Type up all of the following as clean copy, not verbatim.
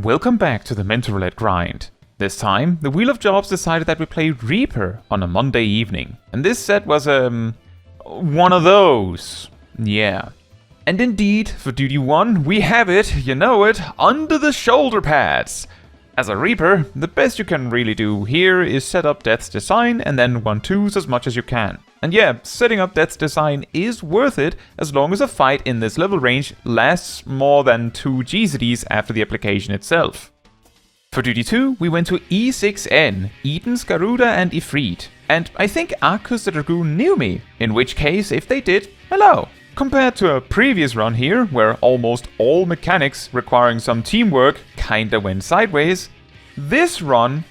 Welcome back to the Mentor Roulette grind. This time, the Wheel of Jobs decided that we play Reaper on a Monday evening. And this set was, one of those. Yeah. And indeed, for Duty 1, we have it, you know it, under the shoulder pads. As a Reaper, the best you can really do here is set up Death's Design and then 1-2s as much as you can. And yeah, setting up Death's Design is worth it as long as a fight in this level range lasts more than 2 GCDs after the application itself. For Duty 2, we went to E6N, Eden's Garuda and Ifrit. And I think Arcus the Dragoon knew me, in which case, if they did, hello. Compared to a previous run here, where almost all mechanics requiring some teamwork kinda went sideways, this run,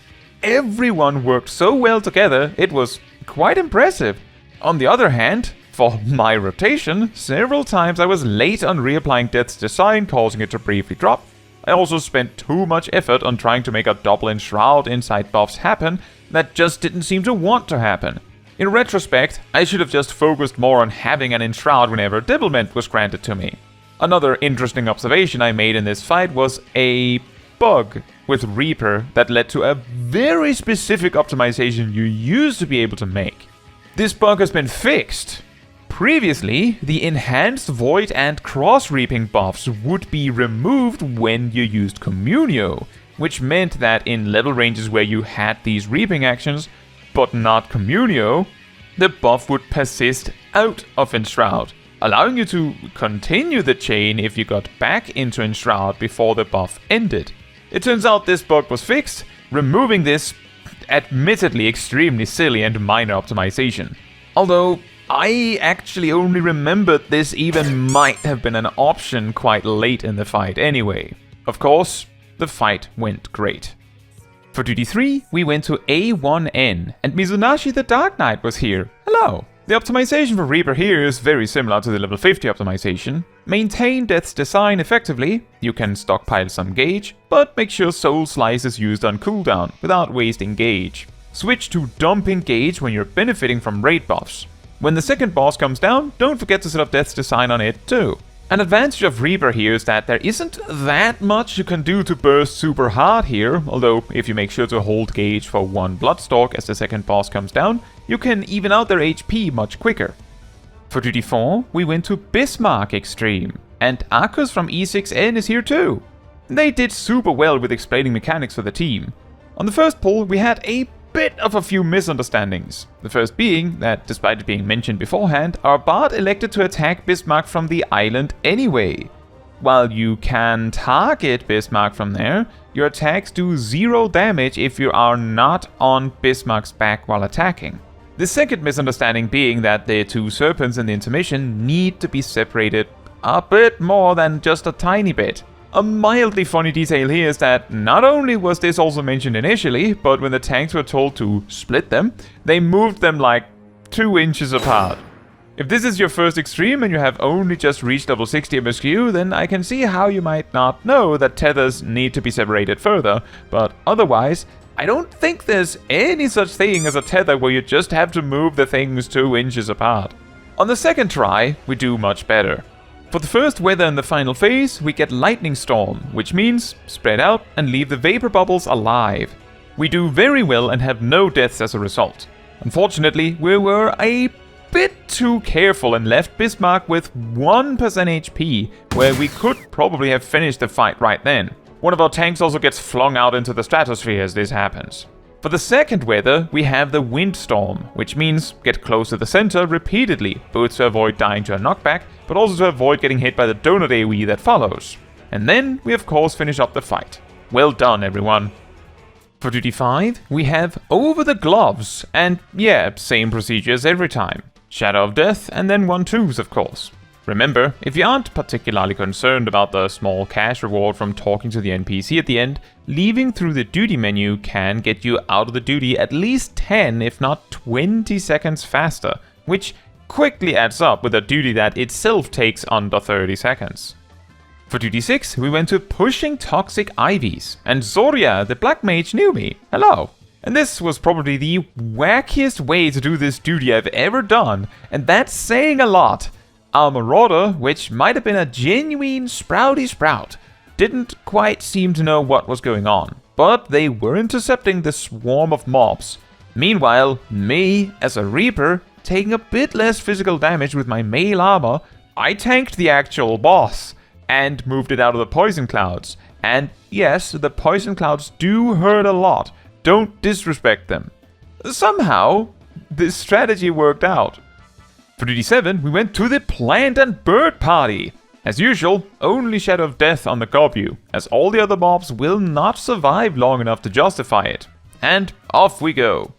everyone worked so well together, it was quite impressive. On the other hand, for my rotation, several times I was late on reapplying Death's Design, causing it to briefly drop. I also spent too much effort on trying to make a double enshroud inside buffs happen that just didn't seem to want to happen. In retrospect, I should have just focused more on having an enshroud whenever devilment was granted to me. Another interesting observation I made in this fight was a bug with Reaper that led to a very specific optimization you used to be able to make. This bug has been fixed. Previously, the enhanced void and cross-reaping buffs would be removed when you used Communio, which meant that in level ranges where you had these reaping actions, but not Communio, the buff would persist out of Enshroud, allowing you to continue the chain if you got back into Enshroud before the buff ended. It turns out this bug was fixed, removing this admittedly extremely silly and minor optimization. Although, I actually only remembered this even might have been an option quite late in the fight anyway. Of course, the fight went great. For Duty 3, we went to A1N, and Mizunashi the Dark Knight was here. Hello! The optimization for Reaper here is very similar to the level 50 optimization. Maintain Death's Design effectively, you can stockpile some gauge, but make sure Soul Slice is used on cooldown without wasting gauge. Switch to dumping gauge when you're benefiting from raid buffs. When the second boss comes down, don't forget to set up Death's Design on it too. An advantage of Reaper here is that there isn't that much you can do to burst super hard here, although if you make sure to hold gauge for one Bloodstalk as the second boss comes down, you can even out their HP much quicker. For Duty 4, we went to Bismarck Extreme, and Arcus from E6N is here too. They did super well with explaining mechanics for the team. On the first pull, we had a bit of a few misunderstandings. The first being that, despite it being mentioned beforehand, our bard elected to attack Bismarck from the island anyway. While you can target Bismarck from there, your attacks do 0 damage if you are not on Bismarck's back while attacking. The second misunderstanding being that the two serpents in the intermission need to be separated a bit more than just a tiny bit. A mildly funny detail here is that not only was this also mentioned initially, but when the tanks were told to split them, they moved them like 2 inches apart. If this is your first extreme and you have only just reached level 60 MSQ, then I can see how you might not know that tethers need to be separated further, but otherwise, I don't think there's any such thing as a tether where you just have to move the things 2 inches apart. On the second try, we do much better. For the first weather in the final phase, we get Lightning Storm, which means spread out and leave the vapor bubbles alive. We do very well and have no deaths as a result. Unfortunately, we were a bit too careful and left Bismarck with 1% HP, where we could probably have finished the fight right then. One of our tanks also gets flung out into the stratosphere as this happens. For the second weather, we have the Windstorm, which means get close to the center repeatedly, both to avoid dying to a knockback, but also to avoid getting hit by the donut AoE that follows. And then we of course finish up the fight. Well done, everyone. For Duty 5, we have Over the Gloves, and yeah, same procedures every time. Shadow of Death, and then 1-2s of course. Remember, if you aren't particularly concerned about the small cash reward from talking to the NPC at the end, leaving through the duty menu can get you out of the duty at least 10 if not 20 seconds faster, which quickly adds up with a duty that itself takes under 30 seconds. For Duty 6, we went to Pushing Toxic Ivies, and Zoria, the Black Mage, knew me. Hello! And this was probably the wackiest way to do this duty I've ever done, and that's saying a lot. Our Marauder, which might have been a genuine sprouty sprout, didn't quite seem to know what was going on, but they were intercepting the swarm of mobs. Meanwhile, me, as a Reaper, taking a bit less physical damage with my mail armor, I tanked the actual boss and moved it out of the poison clouds. And yes, the poison clouds do hurt a lot. Don't disrespect them. Somehow, this strategy worked out. For duty 7, we went to the plant and bird party. As usual, only Shadow of Death on the Gobu, as all the other mobs will not survive long enough to justify it. And off we go.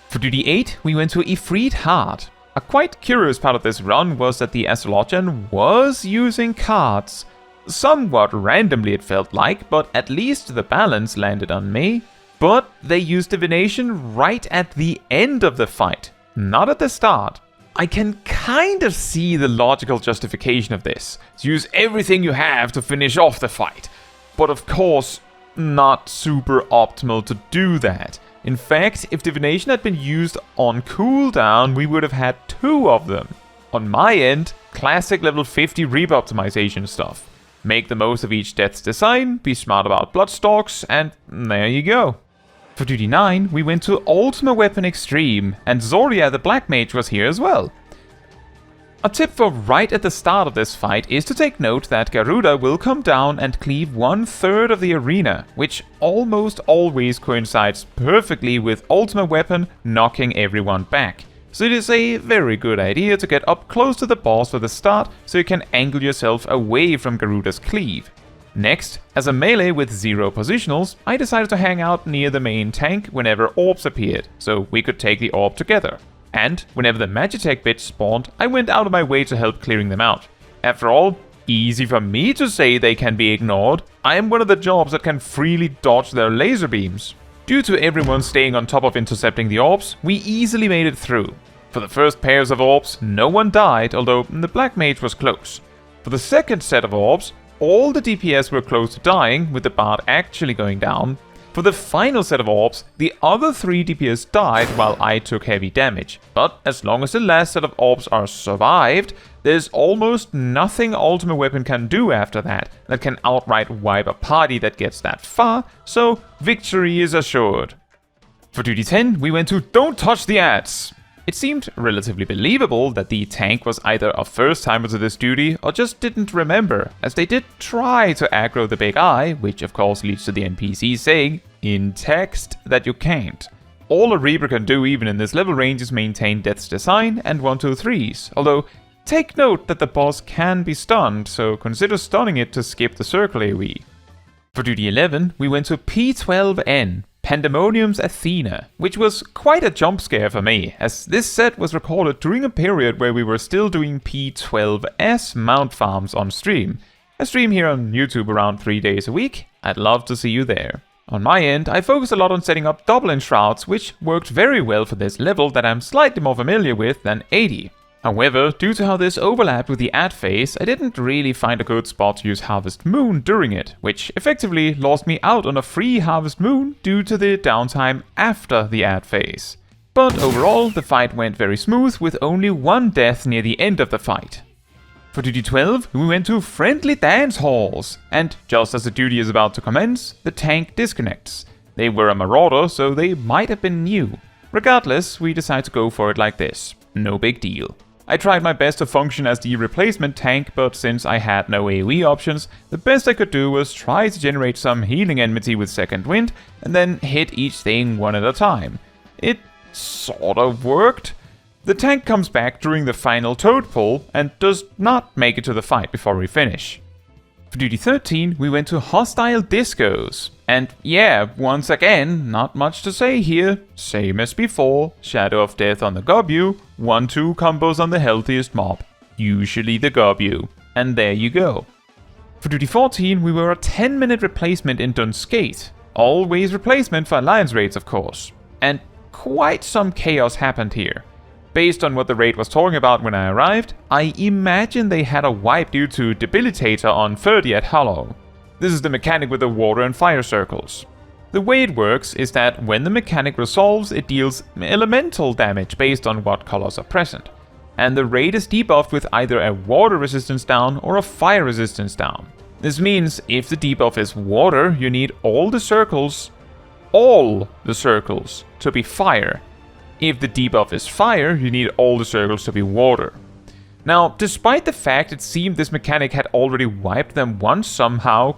For duty 8, we went to Ifrit Heart. A quite curious part of this run was that the Astrologian was using cards. Somewhat randomly it felt like, but at least the balance landed on me. But they used divination right at the end of the fight, not at the start. I can kind of see the logical justification of this. Use everything you have to finish off the fight. But of course, not super optimal to do that. In fact, if divination had been used on cooldown, we would have had 2 of them. On my end, classic level 50 Reaper optimization stuff. Make the most of each death's design, be smart about Bloodstalks, and there you go. For duty 9, we went to Ultima Weapon Extreme, and Zoria the Black Mage was here as well. A tip for right at the start of this fight is to take note that Garuda will come down and cleave 1/3 of the arena, which almost always coincides perfectly with Ultima Weapon knocking everyone back. So it is a very good idea to get up close to the boss for the start so you can angle yourself away from Garuda's cleave. Next, as a melee with 0 positionals, I decided to hang out near the main tank whenever orbs appeared, so we could take the orb together. And whenever the Magitech bits spawned, I went out of my way to help clearing them out. After all, easy for me to say they can be ignored. I am one of the jobs that can freely dodge their laser beams. Due to everyone staying on top of intercepting the orbs, we easily made it through. For the first pairs of orbs, no one died, although the Black Mage was close. For the second set of orbs, all the DPS were close to dying, with the Bard actually going down. For the final set of orbs, the other 3 DPS died while I took heavy damage. But as long as the last set of orbs are survived, there's almost nothing Ultima Weapon can do after that can outright wipe a party that gets that far, so victory is assured. For duty 10, we went to Don't Touch the Ads. It seemed relatively believable that the tank was either a first-timer to this duty or just didn't remember, as they did try to aggro the big eye, which of course leads to the NPC saying, in text, that you can't. All a Reaper can do even in this level range is maintain Death's Design and 1-2-3s, although take note that the boss can be stunned, so consider stunning it to skip the circle AoE. For duty 11, we went to P12N. Pandæmonium's Athena, which was quite a jump scare for me, as this set was recorded during a period where we were still doing P12S mount farms on stream. I stream here on YouTube around 3 days a week. I'd love to see you there. On my end, I focused a lot on setting up double enshrouds, which worked very well for this level that I'm slightly more familiar with than 80. However, due to how this overlapped with the ad phase, I didn't really find a good spot to use Harvest Moon during it, which effectively lost me out on a free Harvest Moon due to the downtime after the ad phase. But overall, the fight went very smooth with only 1 death near the end of the fight. For duty 12, we went to Friendly Dance Halls, and just as the duty is about to commence, the tank disconnects. They were a marauder, so they might have been new. Regardless, we decided to go for it like this. No big deal. I tried my best to function as the replacement tank, but since I had no AoE options, the best I could do was try to generate some healing enmity with Second Wind, and then hit each thing one at a time. It sort of worked. The tank comes back during the final toad pull, and does not make it to the fight before we finish. For duty 13, we went to Hostile Discos. And yeah, once again, not much to say here. Same as before, Shadow of Death on the Gobu, 1-2 combos on the healthiest mob. Usually the Gobu. And there you go. For duty 14, we were a 10-minute replacement in Scaith. Always replacement for alliance raids, of course. And quite some chaos happened here. Based on what the raid was talking about when I arrived, I imagine they had a wipe due to Debilitator on 30 at Hollow. This is the mechanic with the water and fire circles. The way it works is that when the mechanic resolves, it deals elemental damage based on what colors are present. And the raid is debuffed with either a water resistance down or a fire resistance down. This means if the debuff is water, you need all the circles, to be fire. If the debuff is fire, you need all the circles to be water. Now, despite the fact it seemed this mechanic had already wiped them once somehow,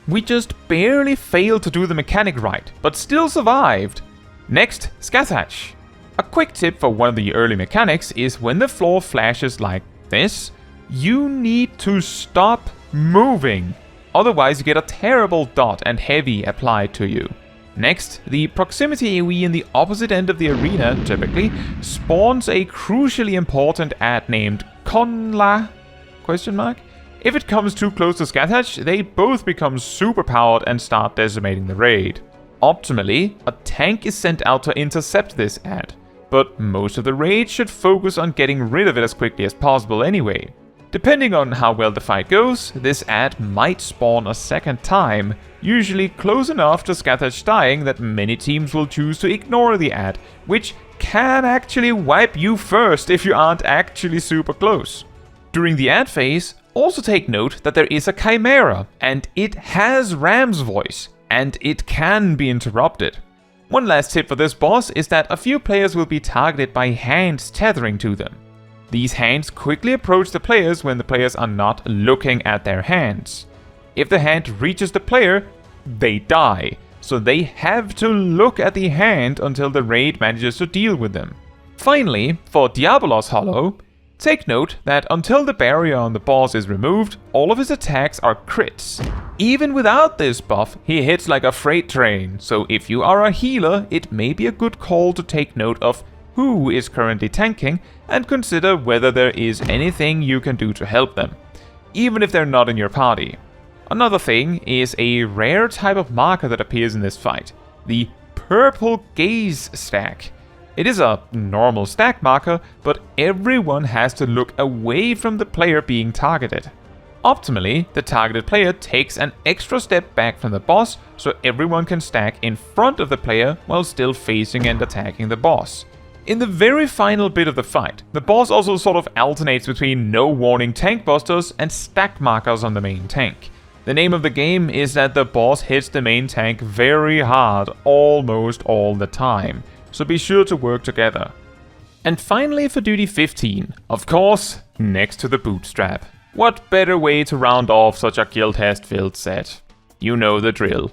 we just barely failed to do the mechanic right, but still survived. Next, Scaith. A quick tip for one of the early mechanics is when the floor flashes like this, you need to stop moving. Otherwise you get a terrible dot and heavy applied to you. Next, the proximity AoE in the opposite end of the arena typically spawns a crucially important ad named Conla? If it comes too close to Scaith, they both become super powered and start decimating the raid. Optimally, a tank is sent out to intercept this ad, but most of the raid should focus on getting rid of it as quickly as possible anyway. Depending on how well the fight goes, this ad might spawn a second time, usually close enough to Scaith dying that many teams will choose to ignore the ad, which can actually wipe you first if you aren't actually super close. During the ad phase, also take note that there is a Chimera, and it has Ram's voice, and it can be interrupted. One last tip for this boss is that a few players will be targeted by hands tethering to them. These hands quickly approach the players when the players are not looking at their hands. If the hand reaches the player, they die, so they have to look at the hand until the raid manages to deal with them. Finally, for Diabolos Hollow, take note that until the barrier on the boss is removed, all of his attacks are crits. Even without this buff, he hits like a freight train, so if you are a healer, it may be a good call to take note of who is currently tanking and consider whether there is anything you can do to help them, even if they're not in your party. Another thing is a rare type of marker that appears in this fight, the Purple Gaze stack. It is a normal stack marker, but everyone has to look away from the player being targeted. Optimally, the targeted player takes an extra step back from the boss, so everyone can stack in front of the player while still facing and attacking the boss. In the very final bit of the fight, the boss also sort of alternates between no warning tank busters and stack markers on the main tank. The name of the game is that the boss hits the main tank very hard almost all the time, so be sure to work together. And finally for duty 15, of course, next to the bootstrap. What better way to round off such a Guildhest filled set? You know the drill.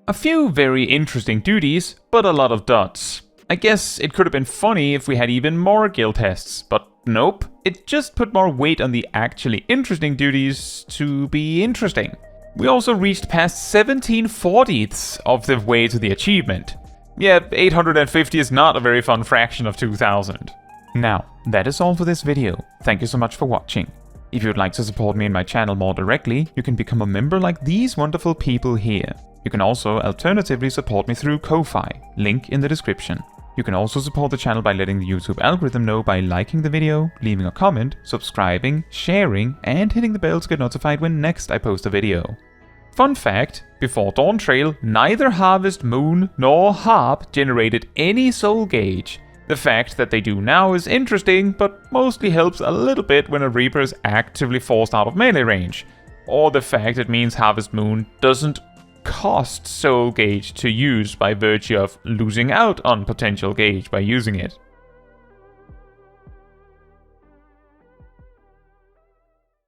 A few very interesting duties, but a lot of dots. I guess it could have been funny if we had even more Guildhests, but nope, it just put more weight on the actually interesting duties to be interesting. We also reached past 17/40ths of the way to the achievement. Yeah, 850 is not a very fun fraction of 2000. Now, that is all for this video. Thank you so much for watching. If you'd like to support me and my channel more directly, you can become a member like these wonderful people here. You can also alternatively support me through Ko-Fi, link in the description. You can also support the channel by letting the YouTube algorithm know by liking the video, leaving a comment, subscribing, sharing, and hitting the bell to get notified when next I post a video. Fun fact, before Dawntrail, neither Harvest Moon nor Harp generated any soul gauge. The fact that they do now is interesting, but mostly helps a little bit when a Reaper is actively forced out of melee range. Or the fact it means Harvest Moon doesn't cost soul gauge to use by virtue of losing out on potential gauge by using it.